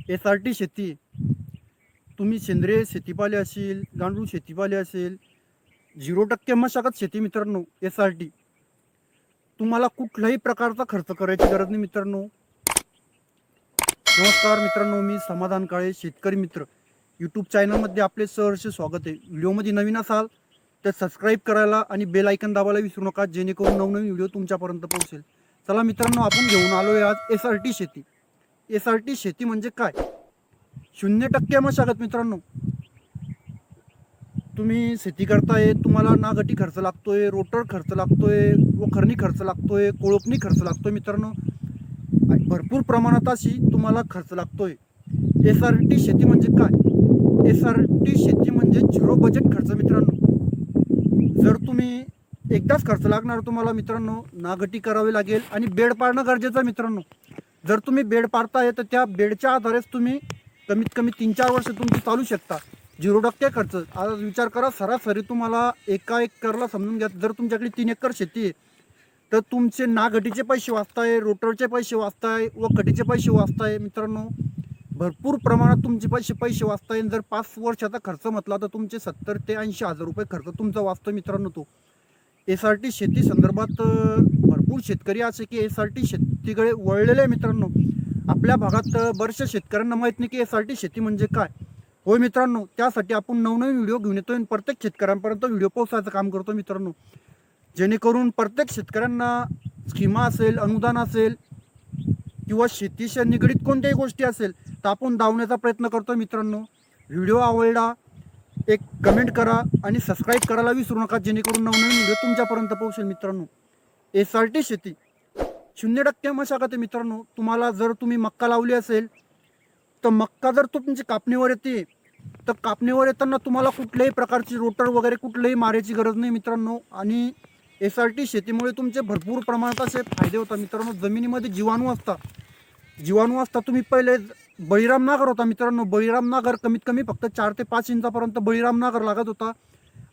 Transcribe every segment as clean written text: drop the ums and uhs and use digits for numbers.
SRT शेती. तुम्ही सेंद्रिय शेतीपाले असेल, गांडूळ शेतीपाले असेल, 0% मशागत शेती मित्रांनो. SRT तुम्हाला कुठल्याही प्रकारचा खर्च करायची गरज नाही मित्रांनो. नमस्कार मित्रांनो, मी समाधान काळे, शेतकरी मित्र यूट्यूब चॅनलमध्ये आपले सहर्ष स्वागत आहे. व्हिडिओमध्ये नवीन असाल तर सबस्क्राईब करायला आणि बेल आयकन दाबायला विसरू नका, जेणेकरून नवनवीन व्हिडिओ तुमच्यापर्यंत पोहोचेल. चला मित्रांनो, आपण घेऊन आलो आहे आज SRT शेती. SRT शेती म्हणजे काय? 0% मशागत मित्रांनो. तुम्ही शेती करताय, तुम्हाला नागटी खर्च लागतोय, रोटर खर्च लागतोय, वखरणी खर्च लागतोय, कोळपणी खर्च लागतोय मित्रांनो. भरपूर प्रमाणात अशी तुम्हाला खर्च लागतोय. SRT शेती म्हणजे काय? SRT शेती म्हणजे 0 बजेट खर्च मित्रांनो. जर तुम्ही एकदाच खर्च लागणार तुम्हाला मित्रांनो, नागटी करावी लागेल आणि बेड पाडणं गरजेचं आहे मित्रांनो. जर तुम्ही बेड पाडताय तर त्या बेडच्या आधारेच तुम्ही कमीत कमी 3-4 वर्ष तुमची चालू शकता. 0% खर्च. आज विचार करा, सरासरी तुम्हाला एका एकरला समजून घ्या, जर तुमच्याकडे 3 एकर शेती आहे तर तुमचे नागटीचे पैसे वाचताय, रोटरचे पैसे वाचताय व कटीचे पैसे वाचताय मित्रांनो. भरपूर प्रमाणात तुमचे पैसे वाचताय. जर 5 वर्षाचा खर्च म्हटला तर तुमचे 70 ते 80 हजार रुपये खर्च तुमचा वाचतो मित्रांनो. तो SRT शेती संदर्भात भरपूर शेतकरी असे की SRT शेतीकडे वळलेले आहे मित्रांनो. आपल्या भागात बऱ्याचशा शेतकऱ्यांना माहीत नाही की SRT शेती म्हणजे काय. होय मित्रांनो, त्यासाठी आपण नवनवीन व्हिडिओ घेऊन येतोय आणि प्रत्येक शेतकऱ्यांपर्यंत व्हिडिओ पोहोचायचं काम करतो मित्रांनो, जेणेकरून प्रत्येक शेतकऱ्यांना स्कीमा असेल, अनुदान असेल किंवा शेतीशी निगडीत कोणत्याही गोष्टी असेल तर आपण धावण्याचा प्रयत्न करतो मित्रांनो. व्हिडिओ आवडला एक कमेंट करा आणि सबस्क्राईब करायला विसरू नका, जेणेकरून नवनवीन व्हिडिओ तुमच्यापर्यंत पोहोचेल मित्रांनो. SRT शेती 0% मशागत आहे मित्रांनो. तुम्हाला जर तुम्ही मक्का लावली असेल तर मक्का जर तुमची कापणीवर येते तर कापणीवर येताना तुम्हाला कुठल्याही प्रकारची रोटर वगैरे कुठल्याही मारायची गरज नाही मित्रांनो. आणि SRT शेतीमुळे तुमचे भरपूर प्रमाणात असे फायदे होतात मित्रांनो. जमिनीमध्ये जीवाणू असतात. तुम्ही पहिले बळीराम नागर होता मित्रांनो. बळीराम नागर कमीत कमी फक्त 4 ते 5 इंचापर्यंत बळीराम नागर लागत होता.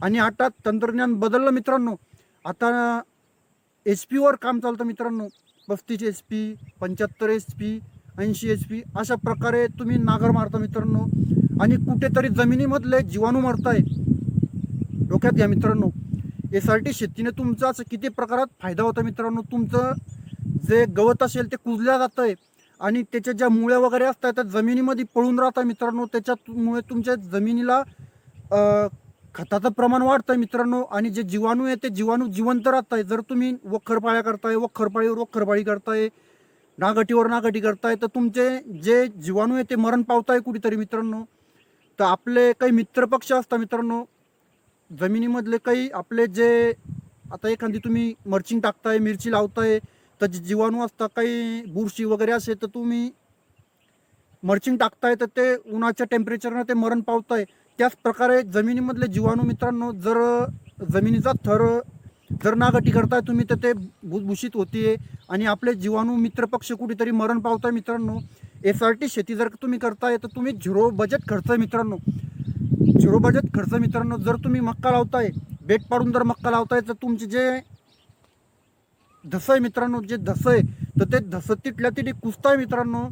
आणि आता तंत्रज्ञान बदललं मित्रांनो. आता HP वर काम चालतं मित्रांनो. 35 HP, 75 HP, 80 HP अशा प्रकारे तुम्ही नागर मारता मित्रांनो. आणि कुठेतरी जमिनीमधले जीवाणू मरताय. डोक्यात घ्या मित्रांनो. SRT शेतीने तुमचा किती प्रकारात फायदा होता मित्रांनो. तुमचं जे गवत असेल ते कुजल्या जातंय आणि त्याच्या ज्या मुळ्या वगैरे असतात त्या जमिनीमध्ये पळून राहतात मित्रांनो. त्याच्यामुळे तुमच्या जमिनीला खताचं प्रमाण वाढतंय मित्रांनो. आणि जे जीवाणू आहे ते जीवाणू जिवंत राहत आहे. जर तुम्ही वखरपाळ्या करताय, वखरपाळीवर वखरपाळी करताय, नागटीवर नागटी करताय तर तुमचे जे जीवाणू आहे ते मरण पावताय कुठेतरी मित्रांनो. तर आपले काही मित्रपक्ष असतात मित्रांनो जमिनीमधले. काही आपले जे आता एखादी तुम्ही मर्चिंग टाकताय, मिरची लावताय तर जे जीवाणू असतात, काही बुरशी वगैरे असे, तर तुम्ही मर्चिंग टाकताय तर ते उन्हाच्या टेम्परेचरनं ते मरण पावताय. त्याच प्रकारे जमिनीमधले जीवाणू मित्रांनो, जर जमिनीचा थर जर नागटी करताय तुम्ही तर ते भुसभुशीत होते आणि आपले जीवाणू मित्रपक्ष कुठेतरी मरण पावताय मित्रांनो. SRT शेती जर तुम्ही करताय तर तुम्ही 0 बजेट खर्च मित्रांनो. 0 बजेट खर्च मित्रांनो. जर तुम्ही मक्का लावताय, बेट पाडून जर मक्का लावताय तर तुमचे जे धसं आहे मित्रांनो, जे धसं आहे तर ते धसं तिथल्या तिथे कुसताय मित्रांनो.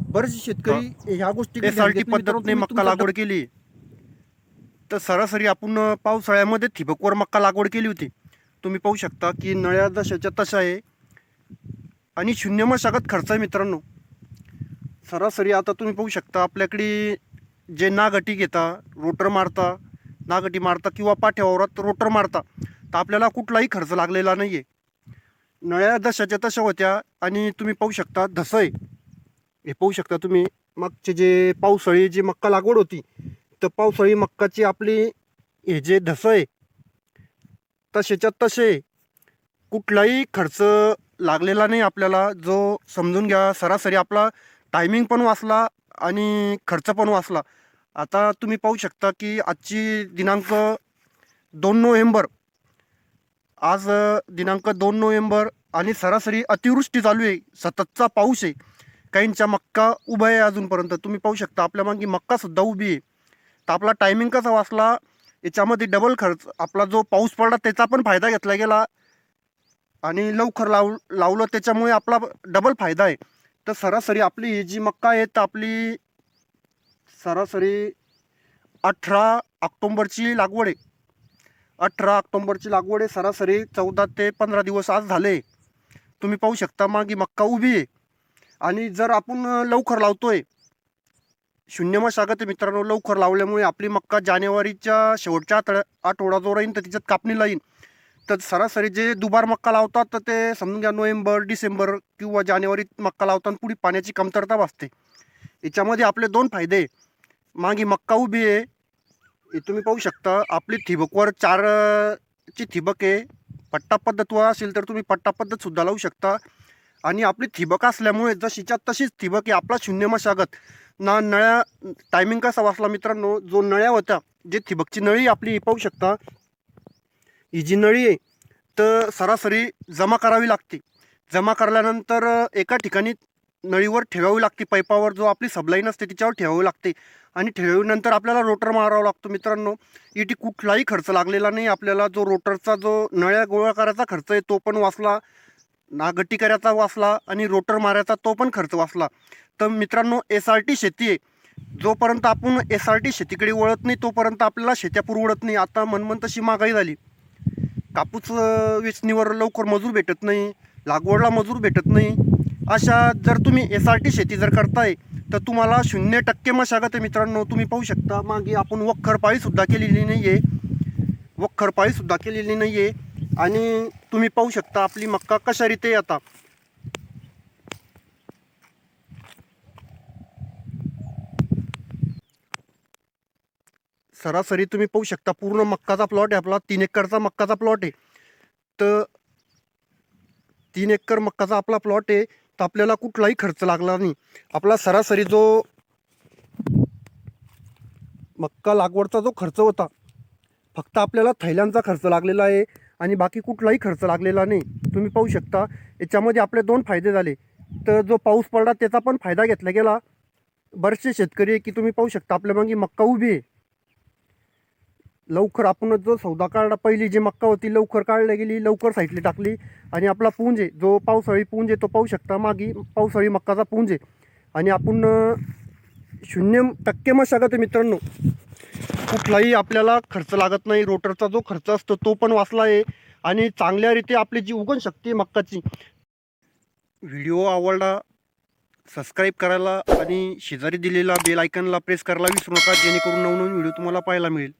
बरेचसे शेतकरी ह्या गोष्टी SRT पद्धतीने मक्का लागवड केली तर सरासरी आपण पावसाळ्यामध्ये ठिबकवर मक्का लागवड केली होती. तुम्ही पाहू शकता की नळ्या जशाच्या तशा आहे आणि 0 मशागत खर्च आहे मित्रांनो. सरासरी आता तुम्ही पाहू शकता आपल्याकडे जे नागटी घेता, रोटर मारता, नागटी मारता किंवा पाठ्यावावरात रोटर मारता तर आपल्याला कुठलाही खर्च लागलेला नाही आहे. नळ्या जशाच्या तशा होत्या आणि तुम्ही पाहू शकता धसं आहे. हे पाहू शकता तुम्ही मागचे जे पावसाळी जी मक्का लागवड होती तर पावसाळी मक्काची आपली हे जे धसं आहे तसेच्या तसे कुठलाही खर्च लागलेला नाही आपल्याला. जो समजून घ्या सरासरी आपला टायमिंग पण वाचला आणि खर्च पण वाचला. आता तुम्ही पाहू शकता की आजची दिनांक 2 नोव्हेंबर, आज दिनांक 2 नोव्हेंबर आणि सरासरी अतिवृष्टी चालू आहे, सततचा पाऊस आहे. काहींच्या मक्का उभा आहे अजूनपर्यंत. तुम्ही पाहू शकता आपल्या मागे मक्कासुद्धा उभी आहे. तर आपला टायमिंग कसा वाचला, याच्यामध्ये डबल खर्च, आपला जो पाऊस पडला त्याचा पण फायदा घेतला गेला आणि लवकर लावलं त्याच्यामुळे आपला डबल फायदा आहे. तर सरासरी आपली ही जी मक्का आहे तर आपली सरासरी 18 ऑक्टोंबरची लागवड आहे. 18 ऑक्टोंबरची लागवड आहे. सरासरी 14 ते 15 दिवस आज झाले. तुम्ही पाहू शकता मागे मक्का उभी आहे. आणि जर आपण लवकर लावतोय, शून्य मशागत आहे मित्रांनो, लवकर लावल्यामुळे आपली मक्का जानेवारीच्या शेवटच्या आठवडा जो राहील तर त्याच्यात कापणीला येईल. तर सरासरी जे दुबार मक्का लावतात तर ते समजून घ्या नोव्हेंबर, डिसेंबर किंवा जानेवारीत मक्का लावताना पुढे पाण्याची कमतरता भासते. याच्यामध्ये आपले दोन फायदे आहे. मागे मक्का उभी आहे, हे तुम्ही पाहू शकता. आपली ठिबकवर 4 ची ठिबक आहे. पट्टा पद्धत असेल तर तुम्ही पट्टा पद्धत सुद्धा लावू शकता. आणि आपली ठिबक असल्यामुळे जशीच्या तशीच ठिबक आहे. आपला शून्य मशागत ना नळ्या. टायमिंग कसा वाचला मित्रांनो, जो नळ्या होत्या, जे ठिबकची नळी आपली पाहू शकता, ही जी नळी आहे तर सरासरी जमा करावी लागते. जमा करल्यानंतर एका ठिकाणी नळीवर ठेवावी लागते. पाईपावर जो आपली सबलाईन असते तिच्यावर ठेवावी लागते. आणि ठेवल्यानंतर आपल्याला रोटर मारावा लागतो मित्रांनो. इथे कुठलाही खर्च लागलेला नाही आपल्याला. जो रोटरचा जो नळ्या गोळा करायचा खर्च आहे तो पण वाचला, नागट्टी करायचा वाचला आणि रोटर मारायचा तो पण खर्च वाचला. तर मित्रांनो, SRT शेती आहे. जोपर्यंत आपण SRT शेतीकडे वळत नाही तोपर्यंत आपल्याला शेत्या पुरवडत नाही. आता मनमन तशी महागाई झाली. कापूस वेचणीवर लवकर मजूर भेटत नाही, लागवडला मजूर भेटत नाही. अशा जर तुम्ही SRT शेती जर करताय तर तुम्हाला 0% मशागत आहे मित्रांनो. तुम्ही पाहू शकता मागे आपण वखरपाळीसुद्धा केलेली नाही आहे. वखरपाळीसुद्धा केलेली नाही आहे. आणि तुम्ही पाहू शकता आपली मक्का कशा रीते आता. सरासरी तुम्ही पाहू शकता पूर्ण मक्काचा प्लॉट आहे आपला. 3 एकरचा मक्काचा प्लॉट आहे. तर 3 एकर मक्काचा आपला प्लॉट आहे. तर आपल्याला कुठलाही खर्च लागला नाही. आपला सरासरी जो मक्का लागवडचा जो खर्च होता, फक्त आपल्याला थैल्यांचा खर्च लागलेला आहे आणि बाकी कुठलाही खर्च लागलेला नाही. तुम्ही पाहू शकता याच्यामध्ये आपले दोन फायदे झाले. तर जो पाऊस पडला त्याचा पण फायदा घेतला गेला. बरेचसे शेतकरी आहे की तुम्ही पाहू शकता आपल्या मागे मक्का उभी आहे. लवकर आपण जो सौदा काढला, पहिली जी मक्का होती लवकर काढली गेली, लवकर साईडली टाकली. आणि आपला पुंज आहे जो पावसाळी पुंज आहे तो पाहू शकता मागे पावसाळी मक्काचा पुंज आहे. आणि आपण 0% मशागत आहे मित्रांनो. कुठलाही आपल्याला खर्च लागत नाही. रोटरचा जो खर्च असतो तो पण वाचला आहे. आणि चांगल्या रीती आपली जी उगवण शक्ती आहे मक्काची. व्हिडिओ आवडला सबस्क्राईब करायला आणि शेजारी दिलेला बेल आयकनला प्रेस करायला विसरू नका, जेणेकरून नवनवीन व्हिडिओ तुम्हाला पाहायला मिळेल.